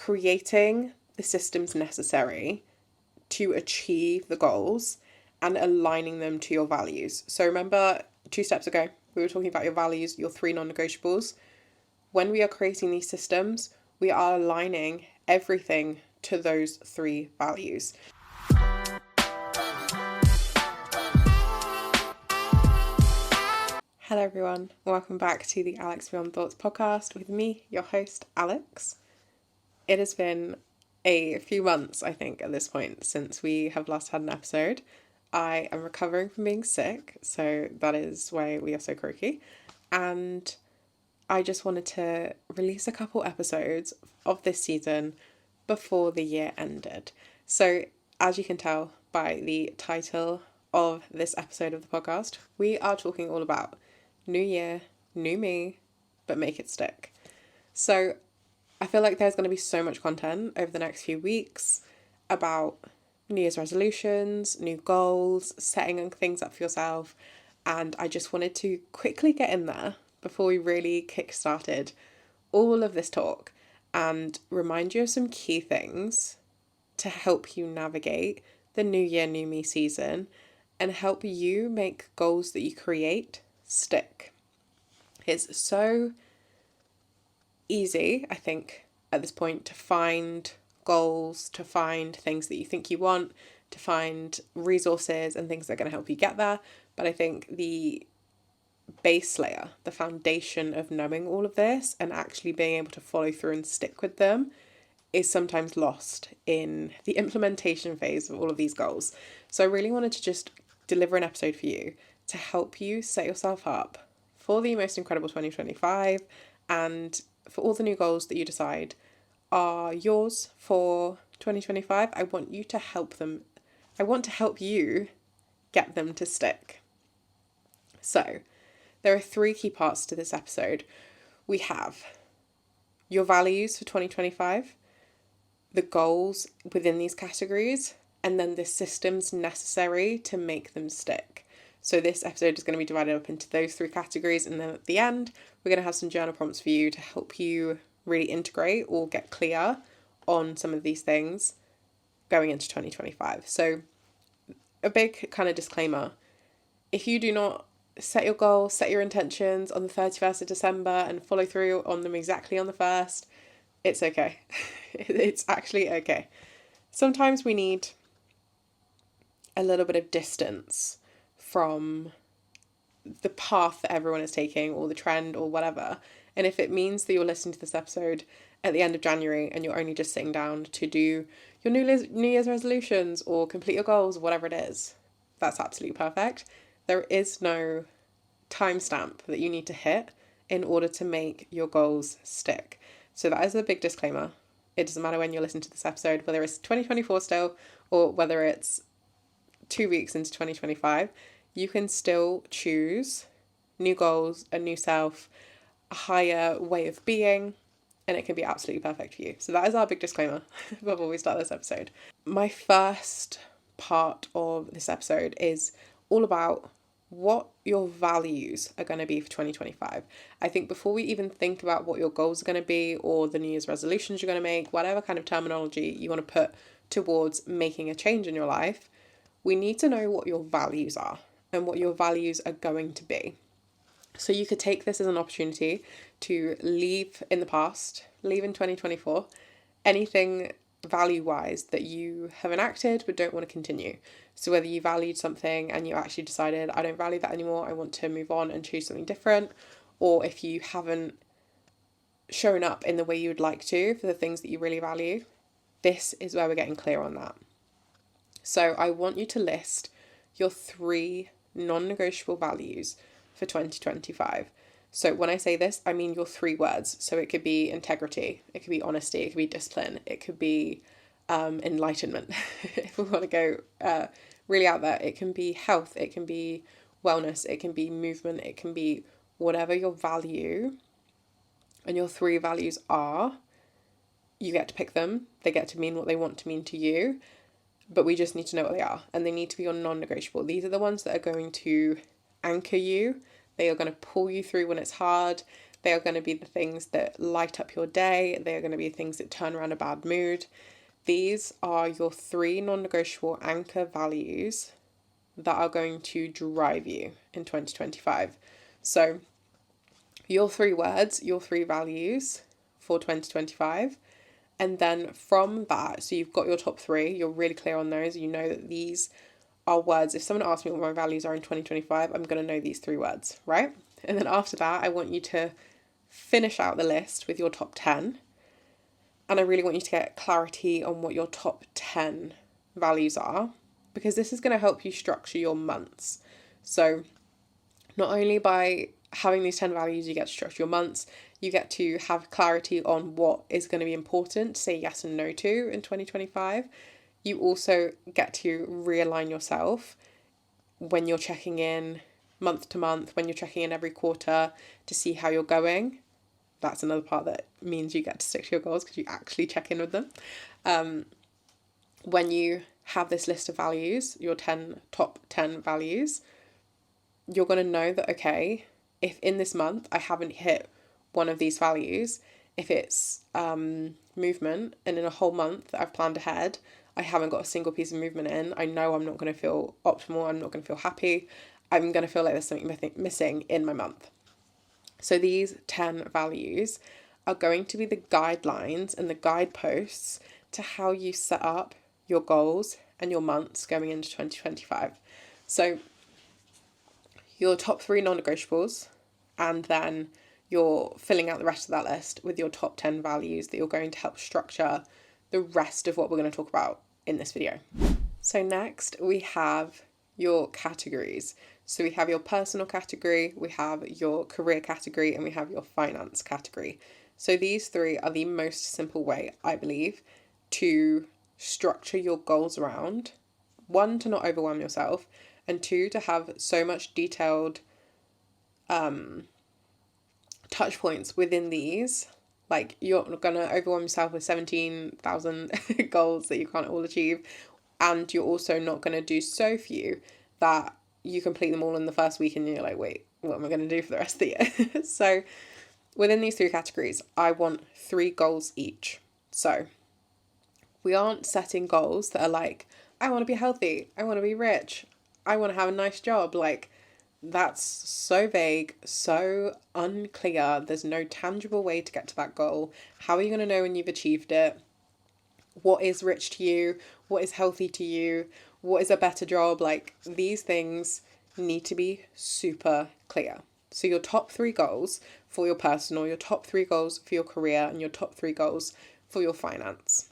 creating the systems necessary to achieve the goals and aligning them to your values. So remember 2 steps ago, we were talking about your values, your 3 non-negotiables. When we are creating these systems, we are aligning everything to those 3 values. Hello everyone, welcome back to the Alex Beyond Thoughts podcast with me, your host, Alex. It has been a few months, I think, at this point, since we have last had an episode. I am recovering from being sick, so that is why we are so croaky. And I just wanted to release a couple episodes of this season before the year ended. So, as you can tell by the title of this episode of the podcast, we are talking all about new year, new me, but make it stick. So I feel like there's going to be so much content over the next few weeks about New Year's resolutions, new goals, setting things up for yourself. And I just wanted to quickly get in there before we really kick-started all of this talk and remind you of some key things to help you navigate the New Year, New Me season and help you make goals that you create stick. It's so easy, I think, at this point to find goals, to find things that you think you want, to find resources and things that are going to help you get there. But I think the base layer, the foundation of knowing all of this and actually being able to follow through and stick with them is sometimes lost in the implementation phase of all of these goals. So I really wanted to just deliver an episode for you to help you set yourself up for the most incredible 2025 and for all the new goals that you decide are yours for 2025. I want you to help them. I want to help you get them to stick. So there are 3 key parts to this episode. We have your values for 2025, the goals within these categories, and then the systems necessary to make them stick. So this episode is going to be divided up into those 3 categories, and then at the end, we're going to have some journal prompts for you to help you really integrate or get clear on some of these things going into 2025. So a big kind of disclaimer, if you do not set your goals, set your intentions on the 31st of December and follow through on them exactly on the 1st, it's okay. It's actually okay. Sometimes we need a little bit of distance from the path that everyone is taking or the trend or whatever. And if it means that you're listening to this episode at the end of January and you're only just sitting down to do your New Year's resolutions or complete your goals, whatever it is, that's absolutely perfect. There is no timestamp that you need to hit in order to make your goals stick. So that is a big disclaimer. It doesn't matter when you listen to this episode, whether it's 2024 still or whether it's 2 weeks into 2025, you can still choose new goals, a new self, a higher way of being, and it can be absolutely perfect for you. So that is our big disclaimer before we start this episode. My first part of this episode is all about what your values are going to be for 2025. I think before we even think about what your goals are going to be or the New Year's resolutions you're going to make, whatever kind of terminology you want to put towards making a change in your life, we need to know what your values are and what your values are going to be. So you could take this as an opportunity to leave in the past, leave in 2024, anything value-wise that you have enacted but don't want to continue. So whether you valued something and you actually decided, I don't value that anymore, I want to move on and choose something different, or if you haven't shown up in the way you would like to for the things that you really value, this is where we're getting clear on that. So I want you to list your 3 non-negotiable values for 2025. So when I say this, I mean your 3 words. So it could be integrity, it could be honesty, it could be discipline, it could be enlightenment. If we want to go really out there, it can be health, it can be wellness, it can be movement, it can be whatever your value and your 3 values are. You get to pick them. They get to mean what they want to mean to you. But we just need to know what they are, and they need to be your non-negotiable. These are the ones that are going to anchor you. They are going to pull you through when it's hard. They are going to be the things that light up your day. They are going to be things that turn around a bad mood. These are your 3 non-negotiable anchor values that are going to drive you in 2025. So your 3 words, your 3 values for 2025. And then from that, so you've got your top 3, you're really clear on those. You know that these are words. If someone asks me what my values are in 2025, I'm going to know these 3 words, right? And then after that, I want you to finish out the list with your top 10. And I really want you to get clarity on what your top 10 values are, because this is going to help you structure your months. So not only by having these 10 values, you get to structure your months, you get to have clarity on what is going to be important to say yes and no to in 2025. You also get to realign yourself when you're checking in month to month, when you're checking in every quarter to see how you're going. That's another part that means you get to stick to your goals because you actually check in with them. When you have this list of values, your top 10 values, you're going to know that, okay, if in this month I haven't hit one of these values, if it's movement, and in a whole month that I've planned ahead, I haven't got a single piece of movement in, I know I'm not going to feel optimal, I'm not going to feel happy, I'm going to feel like there's something missing in my month. So these 10 values are going to be the guidelines and the guideposts to how you set up your goals and your months going into 2025. So your top 3 non-negotiables, and then you're filling out the rest of that list with your top 10 values that you're going to help structure the rest of what we're going to talk about in this video. So next we have your categories. So we have your personal category, we have your career category, and we have your finance category. So these 3 are the most simple way, I believe, to structure your goals around. 1, to not overwhelm yourself, and 2, to have so much detailed touch points within these. Like, you're going to overwhelm yourself with 17,000 goals that you can't all achieve, and you're also not going to do so few that you complete them all in the first week and you're like, wait, what am I going to do for the rest of the year? So within these 3 categories, I want 3 goals each. So we aren't setting goals that are like, I want to be healthy, I want to be rich, I want to have a nice job. Like, that's so vague, so unclear. There's no tangible way to get to that goal. How are you going to know when you've achieved it? What is rich to you? What is healthy to you? What is a better job? Like, these things need to be super clear. So your top 3 goals for your personal, your top 3 goals for your career, and your top 3 goals for your finance.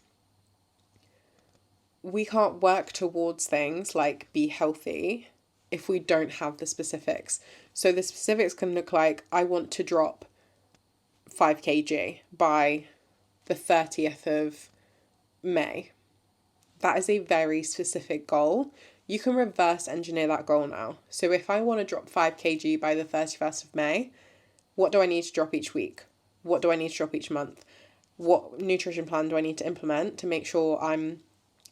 We can't work towards things like be healthy if we don't have the specifics. So the specifics can look like, I want to drop 5 kg by the 30th of May. That is a very specific goal. You can reverse engineer that goal now. So if I want to drop 5 kg by the 31st of May, what do I need to drop each week? What do I need to drop each month? What nutrition plan do I need to implement to make sure I'm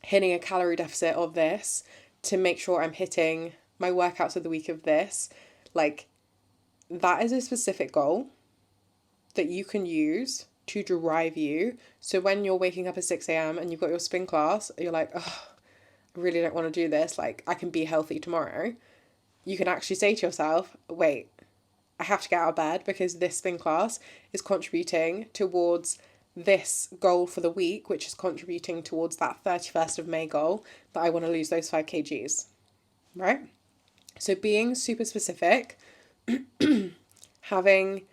hitting a calorie deficit of this, to make sure I'm hitting my workouts of the week of this? Like, that is a specific goal that you can use to drive you. So when you're waking up at 6 a.m. and you've got your spin class, you're like, oh, I really don't want to do this. Like, I can be healthy tomorrow. You can actually say to yourself, wait, I have to get out of bed because this spin class is contributing towards this goal for the week, which is contributing towards that 31st of May goal that I want to lose those 5 kgs, right? So being super specific, having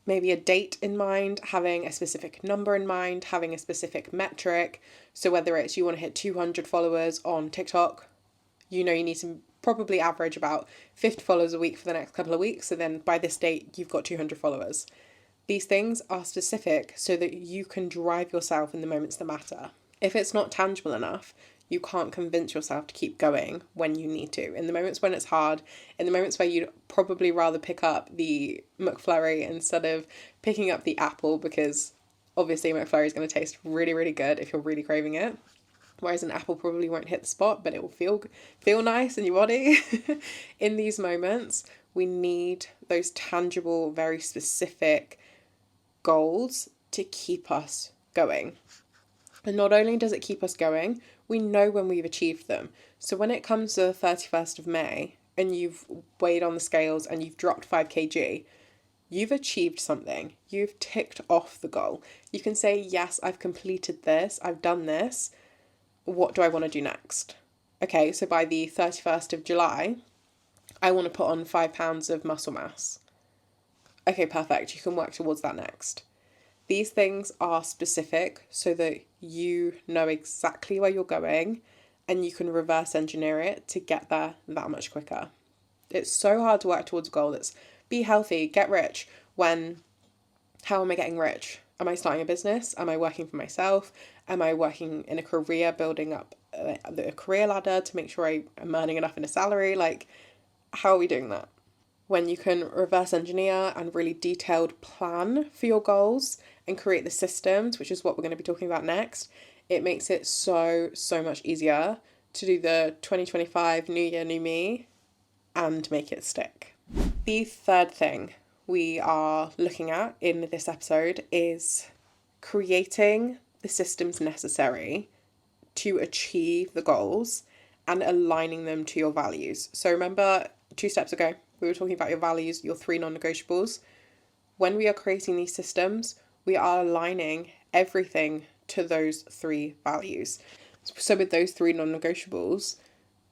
maybe a date in mind, having a specific number in mind, having a specific metric. So whether it's you want to hit 200 followers on TikTok, you know you need to probably average about 50 followers a week for the next couple of weeks. So then by this date, you've got 200 followers. These things are specific so that you can drive yourself in the moments that matter. If it's not tangible enough, you can't convince yourself to keep going when you need to. In the moments when it's hard, in the moments where you'd probably rather pick up the McFlurry instead of picking up the apple, because obviously McFlurry is going to taste really, really good if you're really craving it. Whereas an apple probably won't hit the spot, but it will feel nice in your body. In these moments, we need those tangible, very specific goals to keep us going. And not only does it keep us going, we know when we've achieved them. So when it comes to the 31st of May and you've weighed on the scales and you've dropped 5 kg, you've achieved something. You've ticked off the goal. You can say, yes, I've completed this. I've done this. What do I want to do next? Okay, so by the 31st of July, I want to put on 5 pounds of muscle mass. Okay, perfect. You can work towards that next. These things are specific so that you know exactly where you're going and you can reverse engineer it to get there that much quicker. It's so hard to work towards a goal that's be healthy, get rich, when how am I getting rich? Am I starting a business? Am I working for myself? Am I working in a career, building up a career ladder to make sure I'm earning enough in a salary? Like, how are we doing that? When you can reverse engineer and really detailed plan for your goals and create the systems, which is what we're going to be talking about next, it makes it so much easier to do the 2025 New Year, New Me and make it stick. The third thing we are looking at in this episode is creating the systems necessary to achieve the goals and aligning them to your values. So remember 2 steps ago, we were talking about your values, your 3 non-negotiables. When we are creating these systems, we are aligning everything to those 3 values. So with those 3 non-negotiables,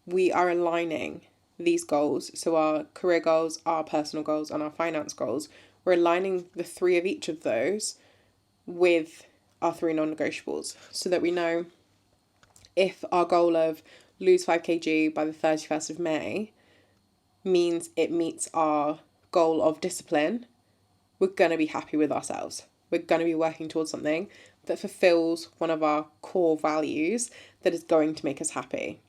we are aligning these goals. So our career goals, our personal goals, and our finance goals, we're aligning the 3 of each of those with our 3 non-negotiables so that we know if our goal of lose 5 kg by the 31st of May means it meets our goal of discipline, we're going to be happy with ourselves. We're going to be working towards something that fulfills one of our core values that is going to make us happy.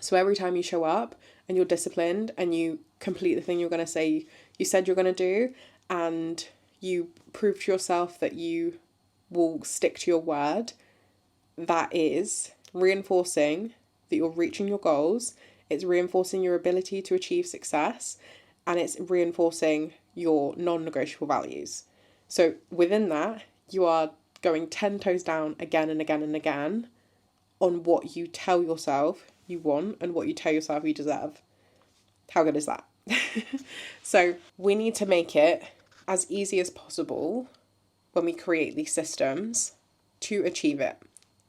So every time you show up and you're disciplined and you complete the thing you're going to say you said you're going to do, and you prove to yourself that you will stick to your word, that is reinforcing that you're reaching your goals. It's reinforcing your ability to achieve success, and it's reinforcing your non-negotiable values. So within that, you are going 10 toes down again and again and again on what you tell yourself you want and what you tell yourself you deserve. How good is that? So we need to make it as easy as possible when we create these systems to achieve it.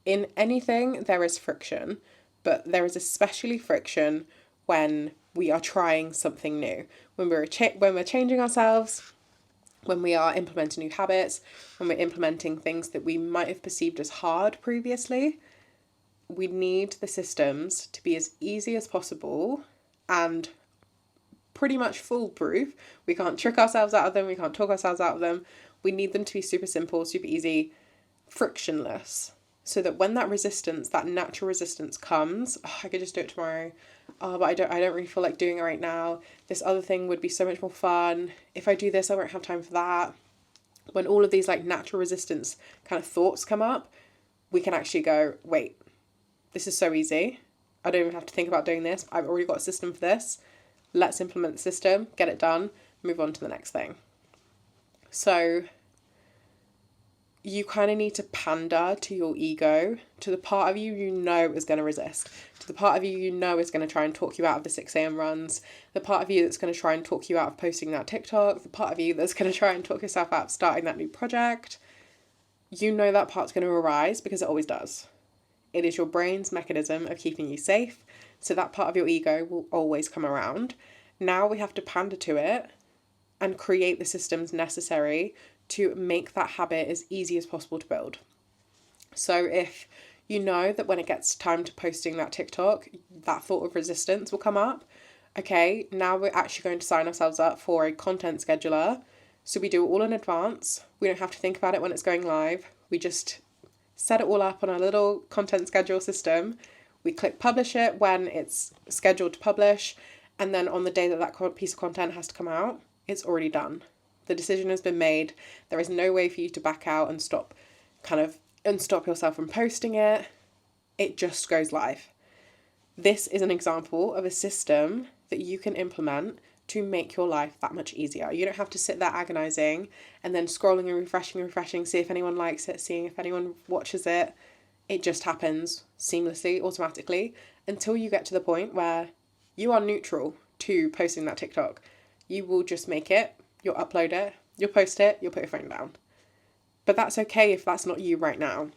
In anything, there is friction, but there is especially friction when we are trying something new, when we're changing ourselves, when we are implementing new habits, when we're implementing things that we might have perceived as hard previously. We need the systems to be as easy as possible and pretty much foolproof. We can't trick ourselves out of them. We can't talk ourselves out of them. We need them to be super simple, super easy, frictionless, so that when that resistance, that natural resistance comes, I could just do it tomorrow. But I don't really feel like doing it right now. This other thing would be so much more fun. If I do this, I won't have time for that. When all of these like natural resistance kind of thoughts come up, we can actually go, wait, this is so easy. I don't even have to think about doing this. I've already got a system for this. Let's implement the system, get it done, move on to the next thing. So you kind of need to pander to your ego, to the part of you is going to resist, to the part of you is going to try and talk you out of the 6 a.m. runs, the part of you that's going to try and talk you out of posting that TikTok, the part of you that's going to try and talk yourself out of starting that new project. That part's going to arise because it always does. It is your brain's mechanism of keeping you safe, so that part of your ego will always come around. Now we have to pander to it and create the systems necessary to make that habit as easy as possible to build. So if you know that when it gets time to posting that TikTok, that thought of resistance will come up, okay, now we're actually going to sign ourselves up for a content scheduler. So we do it all in advance. We don't have to think about it when it's going live. We just set it all up on a little content schedule system. We click publish it when it's scheduled to publish, and then on the day that piece of content has to come out, it's already done. The decision has been made. There is no way for you to back out and stop yourself from posting it. It just goes live. This is an example of a system that you can implement to make your life that much easier. You don't have to sit there agonizing and then scrolling and refreshing, see if anyone likes it, seeing if anyone watches it. It just happens seamlessly, automatically, until you get to the point where you are neutral to posting that TikTok. You will just make it, you'll upload it, you'll post it, you'll put your phone down. But that's okay if that's not you right now.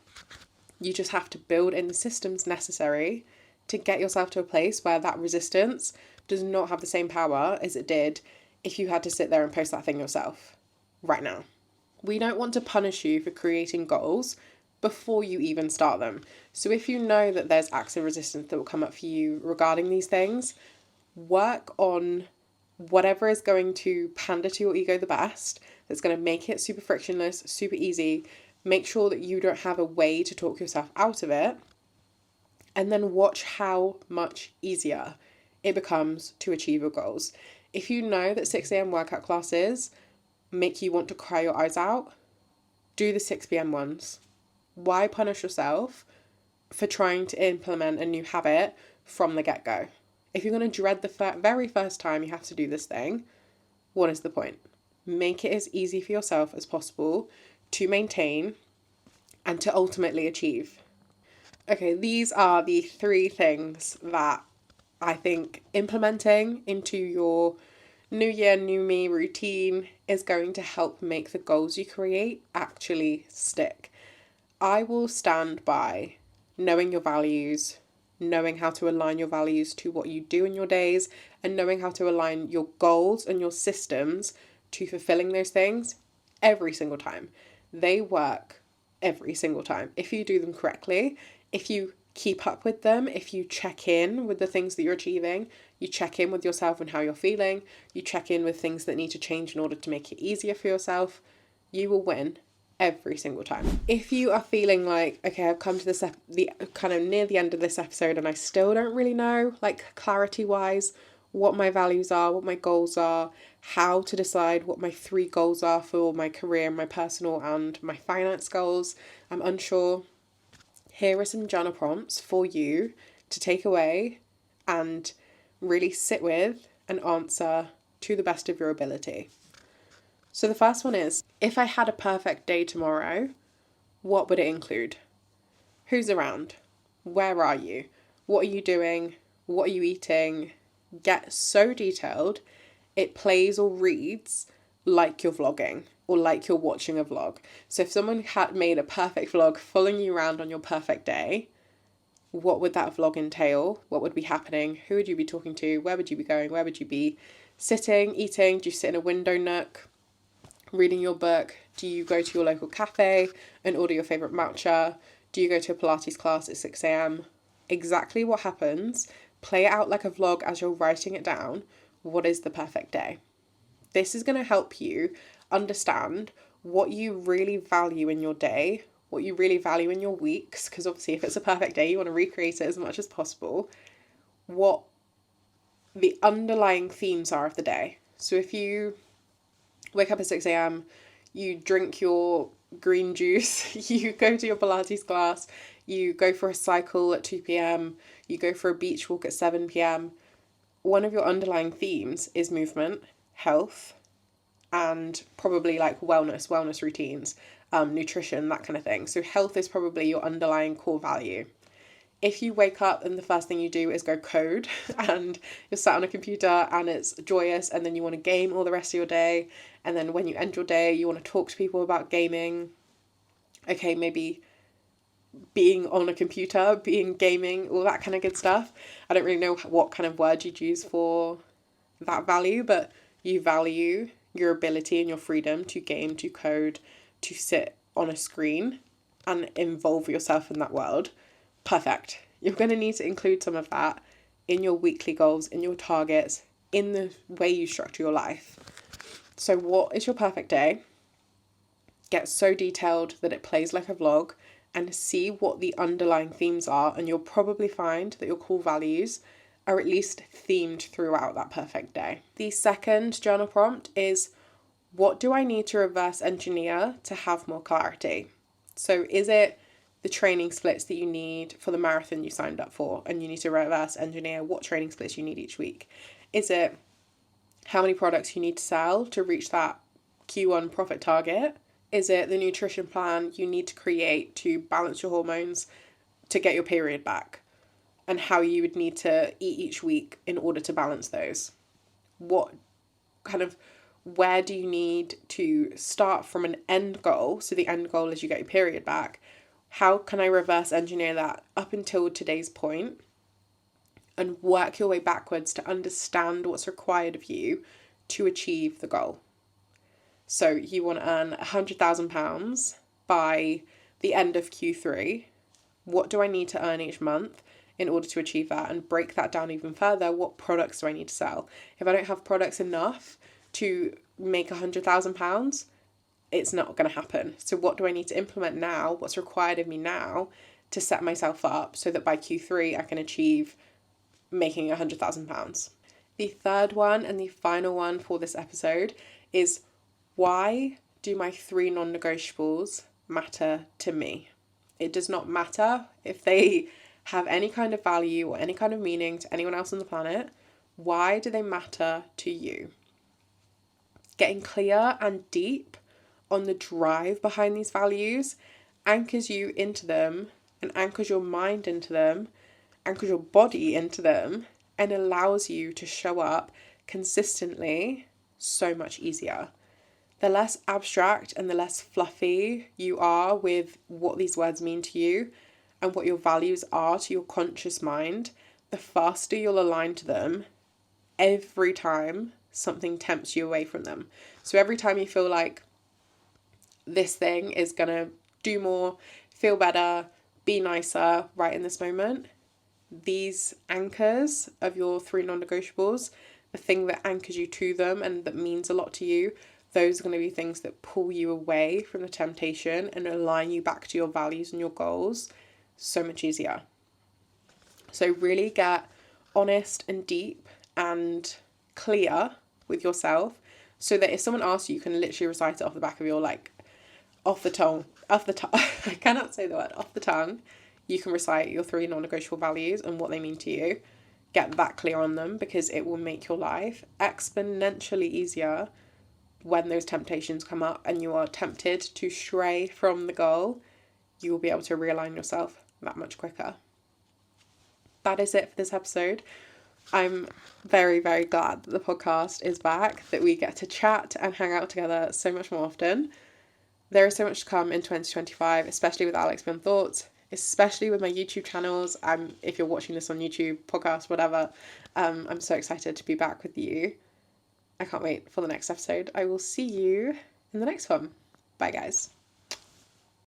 You just have to build in the systems necessary to get yourself to a place where that resistance does not have the same power as it did if you had to sit there and post that thing yourself right now. We don't want to punish you for creating goals before you even start them. So if you know that there's acts of resistance that will come up for you regarding these things, work on whatever is going to pander to your ego the best, that's going to make it super frictionless, super easy. Make sure that you don't have a way to talk yourself out of it. And then watch how much easier it becomes to achieve your goals. If you know that 6 a.m. workout classes make you want to cry your eyes out, do the 6 p.m. ones. Why punish yourself for trying to implement a new habit from the get-go? If you're going to dread the very first time you have to do this thing, what is the point? Make it as easy for yourself as possible to maintain and to ultimately achieve. Okay, these are the 3 things that I think implementing into your new year, new me routine is going to help make the goals you create actually stick. I will stand by knowing your values, knowing how to align your values to what you do in your days, and knowing how to align your goals and your systems to fulfilling those things every single time. They work every single time. If you do them correctly, if you keep up with them, if you check in with the things that you're achieving, you check in with yourself and how you're feeling, you check in with things that need to change in order to make it easier for yourself, you will win every single time. If you are feeling like, okay, I've come to this the kind of near the end of this episode and I still don't really know, like clarity wise, what my values are, what my goals are, how to decide what my 3 goals are for my career, my personal and my finance goals, I'm unsure. Here are some journal prompts for you to take away and really sit with and answer to the best of your ability. So the first one is, if I had a perfect day tomorrow, what would it include? Who's around? Where are you? What are you doing? What are you eating? Get so detailed, it plays or reads like you're vlogging or like you're watching a vlog. So if someone had made a perfect vlog following you around on your perfect day, what would that vlog entail? What would be happening? Who would you be talking to? Where would you be going? Where would you be sitting, eating? Do you sit in a window nook, reading your book? Do you go to your local cafe and order your favourite matcha? Do you go to a Pilates class at 6 a.m? Exactly what happens. Play it out like a vlog as you're writing it down. What is the perfect day? This is going to help you understand what you really value in your day, what you really value in your weeks, because obviously if it's a perfect day, you want to recreate it as much as possible, what the underlying themes are of the day. So if you wake up at 6 a.m, you drink your green juice, you go to your Pilates class, you go for a cycle at 2 p.m, you go for a beach walk at 7 p.m, one of your underlying themes is movement, health, and probably like wellness routines, nutrition, that kind of thing. So health is probably your underlying core value. If you wake up and the first thing you do is go code and you're sat on a computer and it's joyous, and then you want to game all the rest of your day, and then when you end your day you want to talk to people about gaming, okay, maybe being on a computer, being gaming, all that kind of good stuff. I don't really know what kind of word you'd use for that value, but you value your ability and your freedom to game, to code, to sit on a screen and involve yourself in that world. Perfect. You're going to need to include some of that in your weekly goals, in your targets, in the way you structure your life. So what is your perfect day? Get so detailed that it plays like a vlog, and see what the underlying themes are, and you'll probably find that your core values are at least themed throughout that perfect day. The second journal prompt is, what do I need to reverse engineer to have more clarity? So is it the training splits that you need for the marathon you signed up for, and you need to reverse engineer what training splits you need each week? Is it how many products you need to sell to reach that Q1 profit target? Is it the nutrition plan you need to create to balance your hormones to get your period back? And how you would need to eat each week in order to balance those? What kind of, where do you need to start from an end goal? So the end goal is you get your period back. How can I reverse engineer that up until today's point and work your way backwards to understand what's required of you to achieve the goal? So you want to earn £100,000 by the end of Q3. What do I need to earn each month in order to achieve that? And break that down even further. What products do I need to sell? If I don't have products enough to make £100,000, it's not going to happen. So what do I need to implement now? What's required of me now to set myself up so that by Q3 I can achieve making £100,000? The third one and the final one for this episode is, why do my 3 non-negotiables matter to me? It does not matter if they have any kind of value or any kind of meaning to anyone else on the planet. Why do they matter to you? Getting clear and deep on the drive behind these values anchors you into them and anchors your mind into them, anchors your body into them, and allows you to show up consistently so much easier. The less abstract and the less fluffy you are with what these words mean to you and what your values are to your conscious mind, the faster you'll align to them every time something tempts you away from them. So every time you feel like this thing is going to do more, feel better, be nicer right in this moment, these anchors of your 3 non-negotiables, the thing that anchors you to them and that means a lot to you, those are going to be things that pull you away from the temptation and align you back to your values and your goals so much easier. So really get honest and deep and clear with yourself so that if someone asks you, you can literally recite it off the back of your, off the tongue, I cannot say the word, off the tongue. You can recite your 3 non-negotiable values and what they mean to you. Get that clear on them, because it will make your life exponentially easier when those temptations come up and you are tempted to stray from the goal. You will be able to realign yourself that much quicker. That is it for this episode. I'm very, very glad that the podcast is back, that we get to chat and hang out together so much more often. There is so much to come in 2025, especially with Alex Beyond Thoughts, especially with my YouTube channels. If you're watching this on YouTube, podcast, whatever, I'm so excited to be back with you. I can't wait for the next episode. I will see you in the next one. Bye, guys.